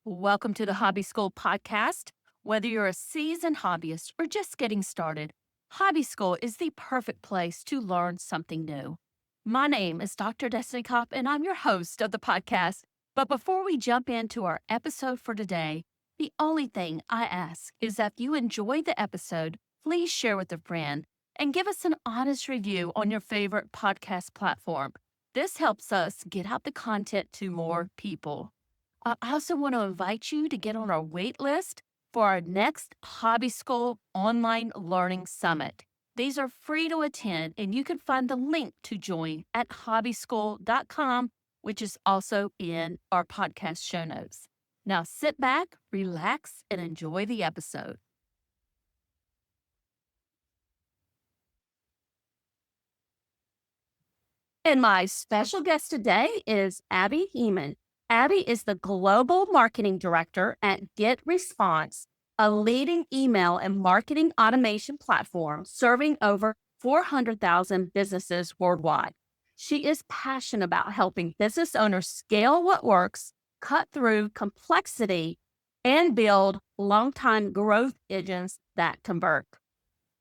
Welcome to the Hobby School podcast. Whether you're a seasoned hobbyist or just getting started, Hobby School is the perfect place to learn something new. My name is Dr. Destiny Kopp, and I'm your host of the podcast. But before we jump into our episode for today, the only thing I ask is that if you enjoyed the episode, please share with a friend and give us an honest review on your favorite podcast platform. This helps us get out the content to more people. I also want to invite you to get on our wait list for our next Hobby School Online Learning Summit. These are free to attend, and you can find the link to join at hobbyschool.com, which is also in our podcast show notes. Now sit back, relax, and enjoy the episode. And my special guest today is Abby Heeman. Abby is the Global Marketing Director at Get Response, a leading email and marketing automation platform serving over 400,000 businesses worldwide. She is passionate about helping business owners scale what works, cut through complexity, and build long-time growth engines that convert.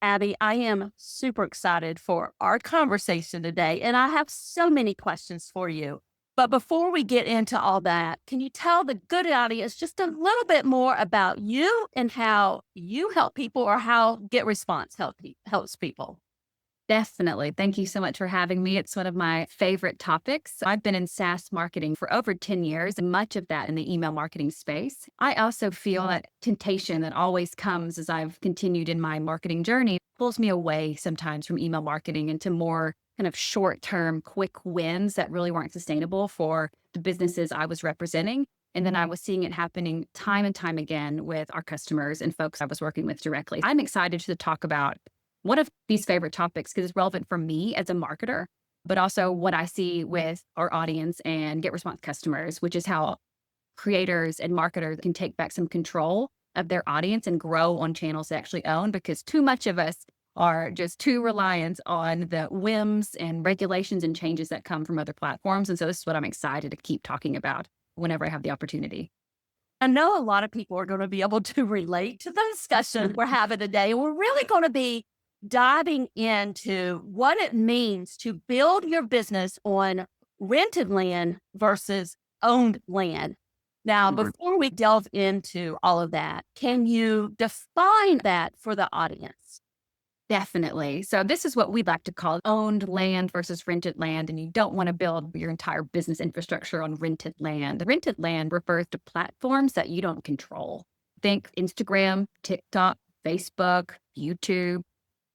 Abby, I am super excited for our conversation today, and I have so many questions for you. But before we get into all that, can you tell the good audience just a little bit more about you and how you help people or how Get Response helps people? Definitely. Thank you so much for having me. It's one of my favorite topics. I've been in SaaS marketing for over 10 years, and much of that in the email marketing space. I also feel that temptation that always comes as I've continued in my marketing journey pulls me away sometimes from email marketing into more kind of short-term quick wins that really weren't sustainable for the businesses I was representing. And then I was seeing it happening time and time again with our customers and folks I was working with directly. I'm excited to talk about one of these favorite topics because it's relevant for me as a marketer, but also what I see with our audience and Get Response customers, which is how creators and marketers can take back some control of their audience and grow on channels they actually own, because too much of us are just too reliant on the whims and regulations and changes that come from other platforms. And so this is what I'm excited to keep talking about whenever I have the opportunity. I know a lot of people are going to be able to relate to the discussion we're having today. We're really going to be diving into what it means to build your business on rented land versus owned land. Now, before we delve into all of that, can you define that for the audience? Definitely. So this is what we like to call owned land versus rented land. And you don't want to build your entire business infrastructure on rented land. Rented land refers to platforms that you don't control. Think Instagram, TikTok, Facebook, YouTube,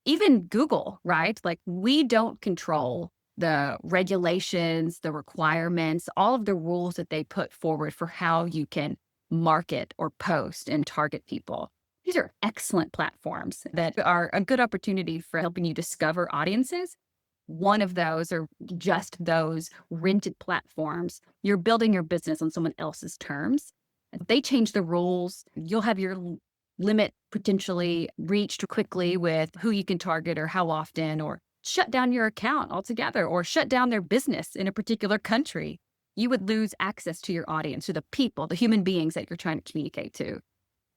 even Google, right? Like, we don't control the regulations, the requirements, all of the rules that they put forward for how you can market or post and target people. These are excellent platforms that are a good opportunity for helping you discover audiences. One of those, or just those rented platforms, you're building your business on someone else's terms. If they change the rules, you'll have your limit potentially reached quickly with who you can target or how often, or shut down your account altogether, or shut down their business in a particular country. You would lose access to your audience, to the people, the human beings that you're trying to communicate to.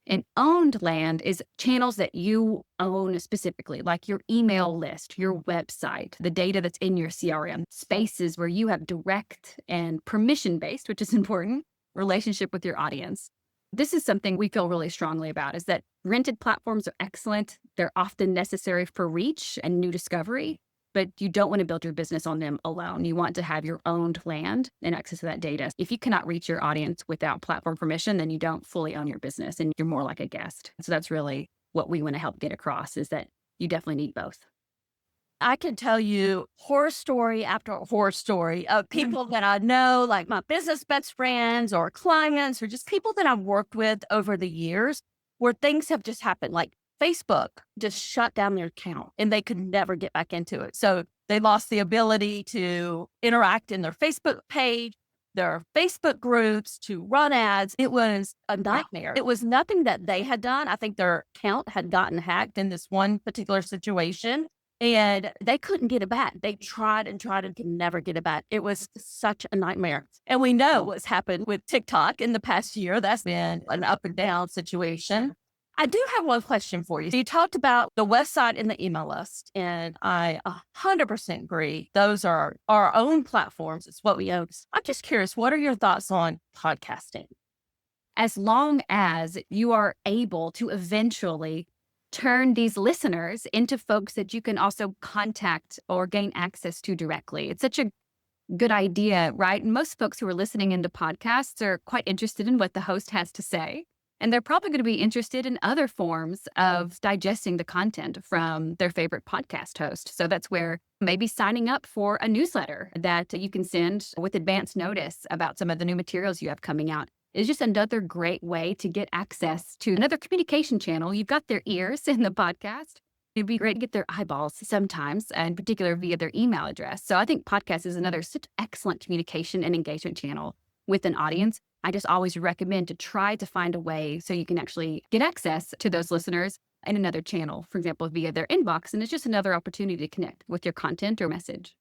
And owned land is channels that you own specifically, like your email list, your website, the data that's in your CRM, spaces where you have direct and permission-based, which is important, relationship with your audience. This is something we feel really strongly about, is that rented platforms are excellent. They're often necessary for reach and new discovery, but you don't want to build your business on them alone. You want to have your owned land and access to that data. If you cannot reach your audience without platform permission, then you don't fully own your business and you're more like a guest. So that's really what we want to help get across, is that you definitely need both. I can tell you horror story after horror story of people that I know, like my business best friends or clients, or just people that I've worked with over the years, where things have just happened. Like Facebook just shut down their account and they could never get back into it. So they lost the ability to interact in their Facebook page, their Facebook groups, to run ads. It was a nightmare. It was nothing that they had done. I think their account had gotten hacked in this one particular situation. and they couldn't get it back. They tried and tried and could never get it back. It was such a nightmare. And we know what's happened with TikTok in the past year. That's been an up and down situation. I do have one question for you. You talked about the website and the email list, and I 100% agree. Those are our own platforms. It's what we own. I'm just curious, what are your thoughts on podcasting? As long as you are able to eventually turn these listeners into folks that you can also contact or gain access to directly. It's such a good idea, right? And most folks who are listening into podcasts are quite interested in what the host has to say. And they're probably going to be interested in other forms of digesting the content from their favorite podcast host. So that's where maybe signing up for a newsletter that you can send with advance notice about some of the new materials you have coming out is just another great way to get access to another communication channel. You've got their ears in the podcast. It'd be great to get their eyeballs sometimes, and in particular via their email address. So I think podcast is another such excellent communication and engagement channel with an audience. I just always recommend to try to find a way so you can actually get access to those listeners in another channel, for example, via their inbox. And it's just another opportunity to connect with your content or message.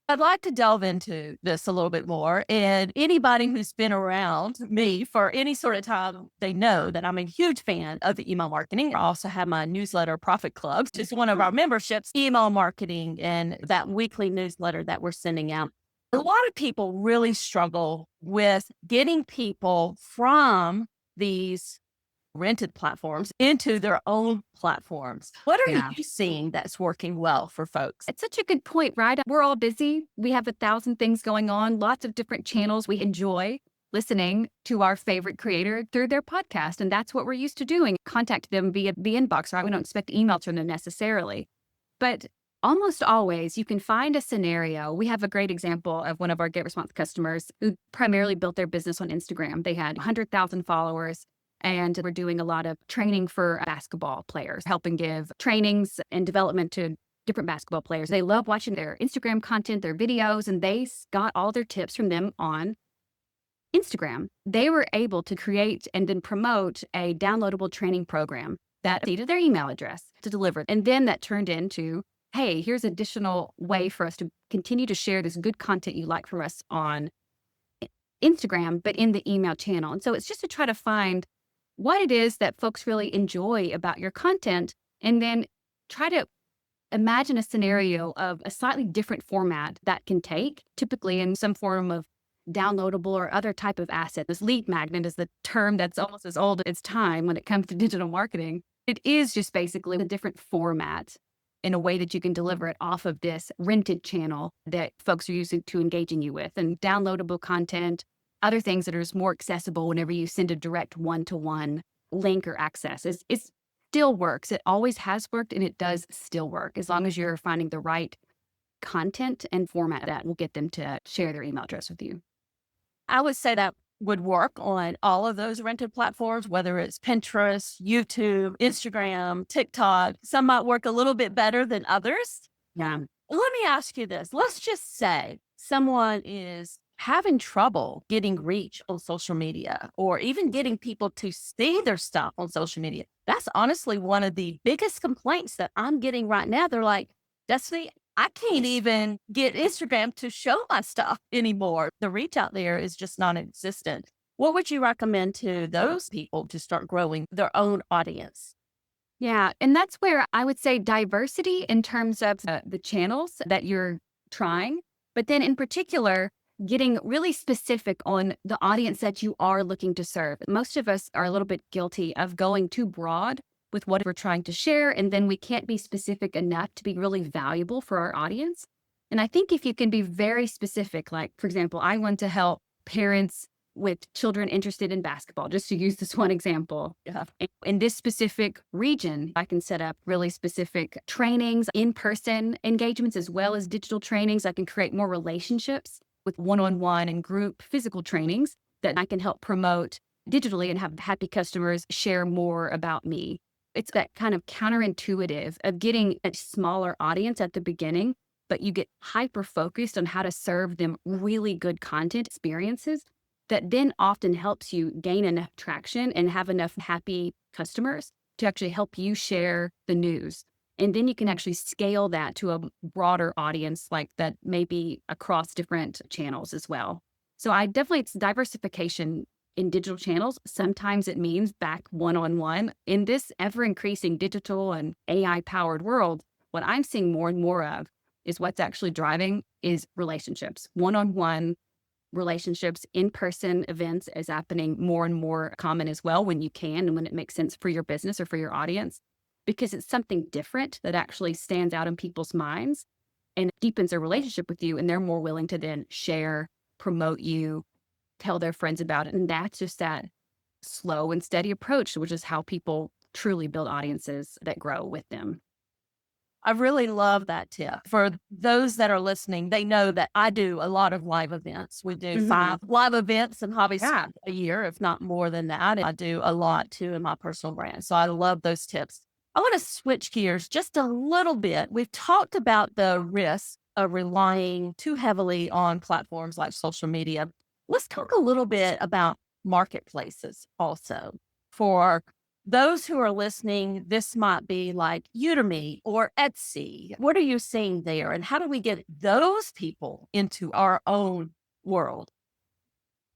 I'd like to delve into this a little bit more. And anybody who's been around me for any sort of time, they know that I'm a huge fan of the email marketing. I also have my newsletter Profit Club, just one of our memberships, email marketing, and that weekly newsletter that we're sending out. A lot of people really struggle with getting people from these rented platforms into their own platforms. What are Yeah. you seeing that's working well for folks? It's such a good point, right? We're all busy. We have 1,000 things going on, lots of different channels. We enjoy listening to our favorite creator through their podcast. And that's what we're used to doing. Contact them via the inbox, right? We don't expect email from them necessarily. But almost always you can find a scenario. We have a great example of one of our Get Response customers who primarily built their business on Instagram. They had 100,000 followers. And we're doing a lot of training for basketball players, helping give trainings and development to different basketball players. They love watching their Instagram content, their videos, and they got all their tips from them on Instagram. They were able to create and then promote a downloadable training program that needed their email address to deliver. And then that turned into, hey, here's additional way for us to continue to share this good content you like from us on Instagram, but in the email channel. And so it's just to try to find what it is that folks really enjoy about your content, and then try to imagine a scenario of a slightly different format that can take, typically in some form of downloadable or other type of asset. This lead magnet is the term that's almost as old as time when it comes to digital marketing. It is just basically a different format in a way that you can deliver it off of this rented channel that folks are using to engaging you with, and downloadable content, other things that are just more accessible whenever you send a direct one-to-one link or access. It still works. It always has worked, and it does still work as long as you're finding the right content and format that will get them to share their email address with you. I would say that would work on all of those rented platforms, whether it's Pinterest, YouTube, Instagram, TikTok. Some might work a little bit better than others. Yeah. Let me ask you this. Let's just say someone is having trouble getting reach on social media, or even getting people to see their stuff on social media. That's honestly one of the biggest complaints that I'm getting right now. They're like, Destiny, I can't even get Instagram to show my stuff anymore. The reach out there is just non-existent. What would you recommend to those people to start growing their own audience? Yeah. And that's where I would say diversity in terms of the channels that you're trying, but then in particular, getting really specific on the audience that you are looking to serve. Most of us are a little bit guilty of going too broad with what we're trying to share, and then we can't be specific enough to be really valuable for our audience. And I think if you can be very specific, like, for example, I want to help parents with children interested in basketball, just to use this one example. Yeah. In this specific region, I can set up really specific trainings, in-person engagements, as well as digital trainings. I can create more relationships with one-on-one and group physical trainings that I can help promote digitally and have happy customers share more about me. It's that kind of counterintuitive of getting a smaller audience at the beginning, but you get hyper focused on how to serve them really good content experiences that then often helps you gain enough traction and have enough happy customers to actually help you share the news And then you can actually scale that to a broader audience like that may be across different channels as well. So I definitely it's diversification in digital channels. Sometimes it means back one-on-one. In this ever increasing digital and AI powered world, what I'm seeing more and more of is what's actually driving is relationships, one-on-one relationships, in-person events is happening more and more common as well when you can and when it makes sense for your business or for your audience, because it's something different that actually stands out in people's minds and deepens their relationship with you. And they're more willing to then share, promote you, tell their friends about it. And that's just that slow and steady approach, which is how people truly build audiences that grow with them. I really love that tip. For those that are listening, they know that I do a lot of live events. We do Mhm. 5 live events and hobbies Yeah. a year, if not more than that. I do a lot too in my personal brand. So I love those tips. I want to switch gears just a little bit. We've talked about the risk of relying too heavily on platforms like social media. Let's talk a little bit about marketplaces also for those who are listening. This might be like Udemy or Etsy. What are you seeing there? And how do we get those people into our own world?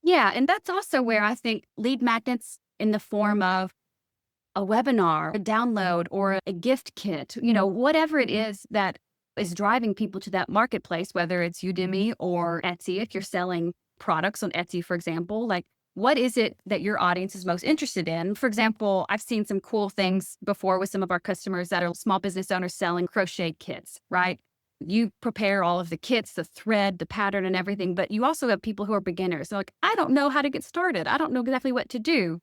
Yeah. And that's also where I think lead magnets in the form of a webinar, a download, or a gift kit, whatever it is that is driving people to that marketplace, whether it's Udemy or Etsy, if you're selling products on Etsy, for example, like what is it that your audience is most interested in? For example, I've seen some cool things before with some of our customers that are small business owners selling crochet kits, right? You prepare all of the kits, the thread, the pattern, and everything, but you also have people who are beginners. They're like, I don't know how to get started. I don't know exactly what to do,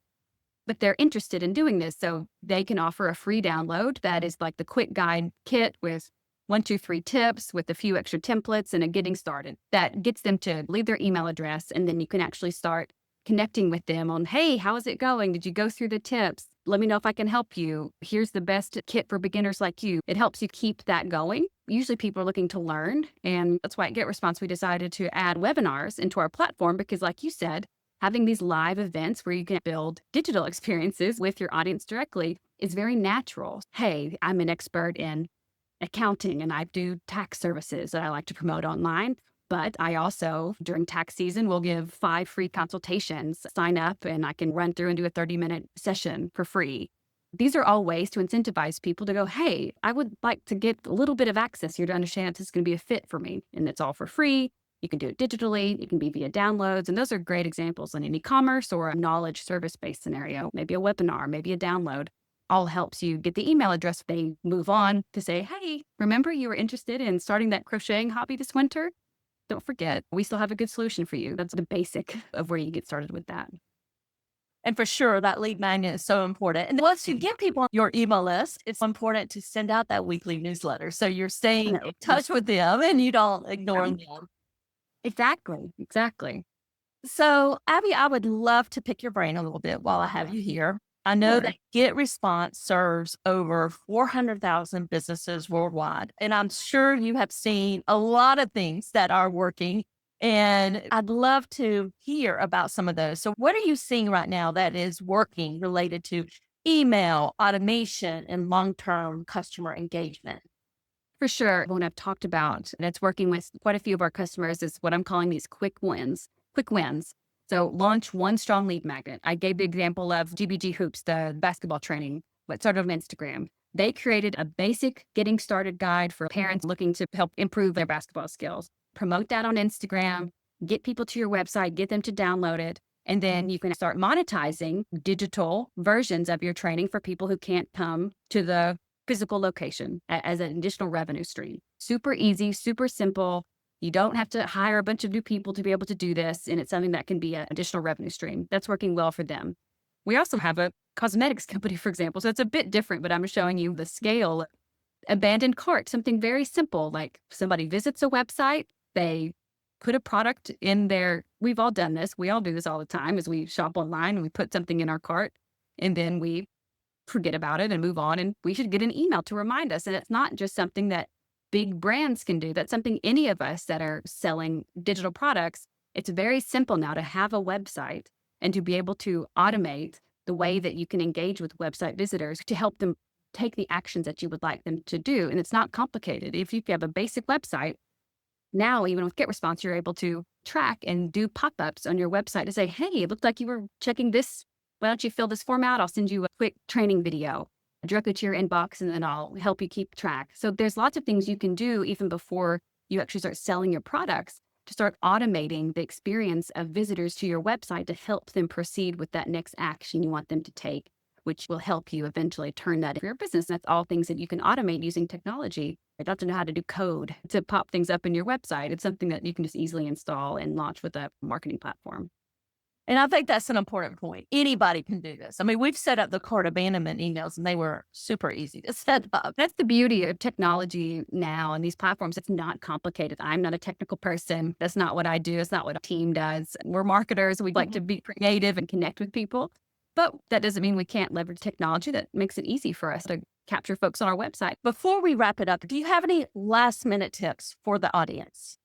but they're interested in doing this. So they can offer a free download that is like the quick guide kit with 1, 2, 3 tips with a few extra templates and a getting started that gets them to leave their email address. And then you can actually start connecting with them on, hey, how is it going? Did you go through the tips? Let me know if I can help you. Here's the best kit for beginners like you. It helps you keep that going. Usually people are looking to learn. And that's why at Get Response, we decided to add webinars into our platform because, like you said, having these live events where you can build digital experiences with your audience directly is very natural. Hey, I'm an expert in accounting and I do tax services that I like to promote online. But I also, during tax season, will give 5 free consultations. Sign up and I can run through and do a 30-minute session for free. These are all ways to incentivize people to go, hey, I would like to get a little bit of access here to understand if this is going to be a fit for me. And it's all for free. You can do it digitally. It can be via downloads. And those are great examples in an e-commerce or a knowledge service-based scenario, maybe a webinar, maybe a download. All helps you get the email address. They move on to say, hey, remember you were interested in starting that crocheting hobby this winter? Don't forget, we still have a good solution for you. That's the basic of where you get started with that. And for sure, that lead magnet is so important. And once you get people on your email list, it's important to send out that weekly newsletter. So you're staying in touch with them and you don't ignore them. Exactly. Exactly. So, Abby, I would love to pick your brain a little bit while I have you here. I know Sure. that Get Response serves over 400,000 businesses worldwide, and I'm sure you have seen a lot of things that are working. And I'd love to hear about some of those. So, what are you seeing right now that is working related to email, automation, and long term customer engagement? For sure. What I've talked about that's working with quite a few of our customers is what I'm calling these quick wins. Quick wins. So launch one strong lead magnet. I gave the example of GBG Hoops, the basketball training, what started on Instagram. They created a basic getting started guide for parents looking to help improve their basketball skills. Promote that on Instagram, get people to your website, get them to download it. And then you can start monetizing digital versions of your training for people who can't come to the physical location as an additional revenue stream. Super easy, super simple. You don't have to hire a bunch of new people to be able to do this. And it's something that can be an additional revenue stream. That's working well for them. We also have a cosmetics company, for example. So it's a bit different, but I'm showing you the scale. Abandoned cart, something very simple, like somebody visits a website, they put a product in there. We've all done this. We all do this all the time as we shop online and we put something in our cart and then we forget about it and move on. And we should get an email to remind us. And it's not just something that big brands can do. That's something any of us that are selling digital products. It's very simple now to have a website and to be able to automate the way that you can engage with website visitors to help them take the actions that you would like them to do. And it's not complicated. If you have a basic website, now even with GetResponse, you're able to track and do pop-ups on your website to say, hey, it looked like you were checking this. Why don't you fill this form out? I'll send you a quick training video directly to your inbox, and then I'll help you keep track. So there's lots of things you can do even before you actually start selling your products to start automating the experience of visitors to your website to help them proceed with that next action you want them to take, which will help you eventually turn that into your business. That's all things that you can automate using technology. You don't have to know how to do code to pop things up in your website. It's something that you can just easily install and launch with a marketing platform. And I think that's an important point. Anybody can do this. I mean, we've set up the cart abandonment emails and they were super easy to set up. That's the beauty of technology now and these platforms. It's not complicated. I'm not a technical person. That's not what I do. It's not what a team does. We're marketers. We like to be creative and connect with people. But that doesn't mean we can't leverage technology that makes it easy for us to capture folks on our website. Before we wrap it up, do you have any last minute tips for the audience?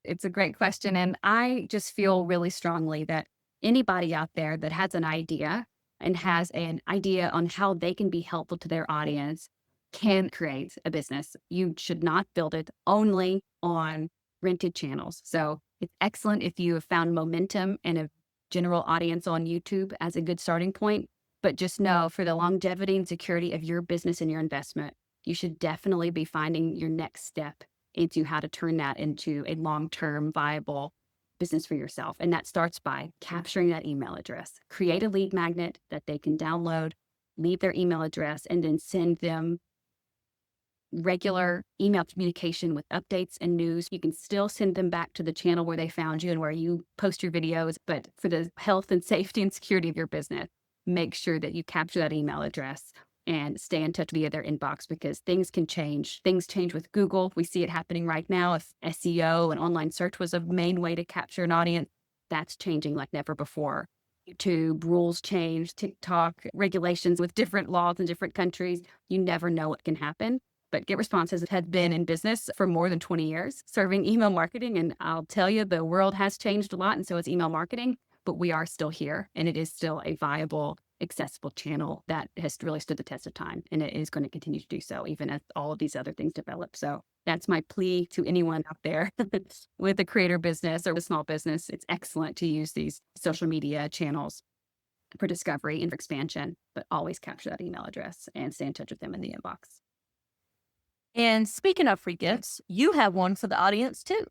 It's a great question. And I just feel really strongly that anybody out there that has an idea and has an idea on how they can be helpful to their audience can create a business. You should not build it only on rented channels. So it's excellent if you have found momentum and a general audience on YouTube as a good starting point. But just know for the longevity and security of your business and your investment, you should definitely be finding your next step into how to turn that into a long-term viable business for yourself. And that starts by capturing that email address. Create a lead magnet that they can download, leave their email address, and then send them regular email communication with updates and news. You can still send them back to the channel where they found you and where you post your videos. But for the health and safety and security of your business, make sure that you capture that email address and stay in touch via their inbox, because things can change. Things change with Google. We see it happening right now. If SEO and online search was a main way to capture an audience, that's changing like never before. YouTube rules change, TikTok regulations with different laws in different countries. You never know what can happen. But GetResponse has been in business for more than 20 years, serving email marketing. And I'll tell you, the world has changed a lot, and so has email marketing, but we are still here, and it is still a viable, accessible channel that has really stood the test of time, and it is going to continue to do so even as all of these other things develop. So that's my plea to anyone out there with a creator business or a small business. It's excellent to use these social media channels for discovery and for expansion, but always capture that email address and stay in touch with them in the inbox. And speaking of free gifts, you have one for the audience too.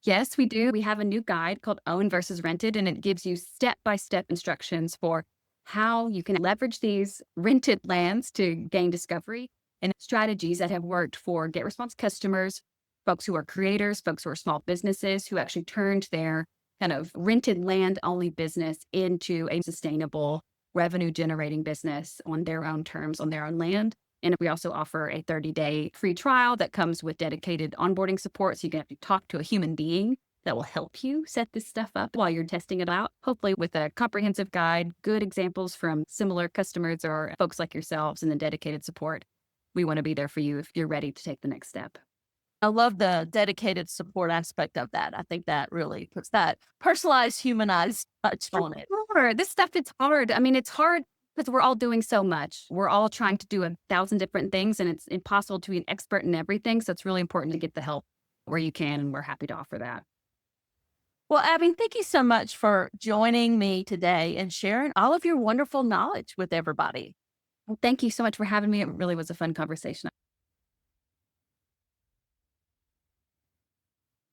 Yes, we do. We have a new guide called Own versus Rented, and it gives you step-by-step instructions for how you can leverage these rented lands to gain discovery and strategies that have worked for GetResponse customers, folks who are creators, folks who are small businesses who actually turned their kind of rented land only business into a sustainable revenue generating business on their own terms, on their own land. And we also offer a 30-day free trial that comes with dedicated onboarding support. So you can have to talk to a human being that will help you set this stuff up while you're testing it out, hopefully with a comprehensive guide, good examples from similar customers or folks like yourselves, and the dedicated support. We want to be there for you if you're ready to take the next step. I love the dedicated support aspect of that. I think that really puts that personalized, humanized touch on it. Sure. This stuff, it's hard. I mean, it's hard because we're all doing so much. We're all trying to do 1,000 different things, and it's impossible to be an expert in everything. So it's really important to get the help where you can, and we're happy to offer that. Well, Abby, thank you so much for joining me today and sharing all of your wonderful knowledge with everybody. Well, thank you so much for having me. It really was a fun conversation.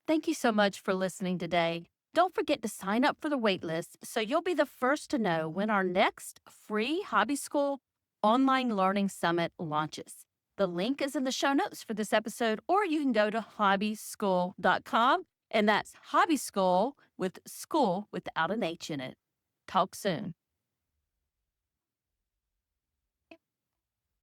Thank you so much for listening today. Don't forget to sign up for the waitlist so you'll be the first to know when our next free Hobby School online learning summit launches. The link is in the show notes for this episode, or you can go to hobbyschool.com, and that's Hobby School with school without an H in it. Talk soon.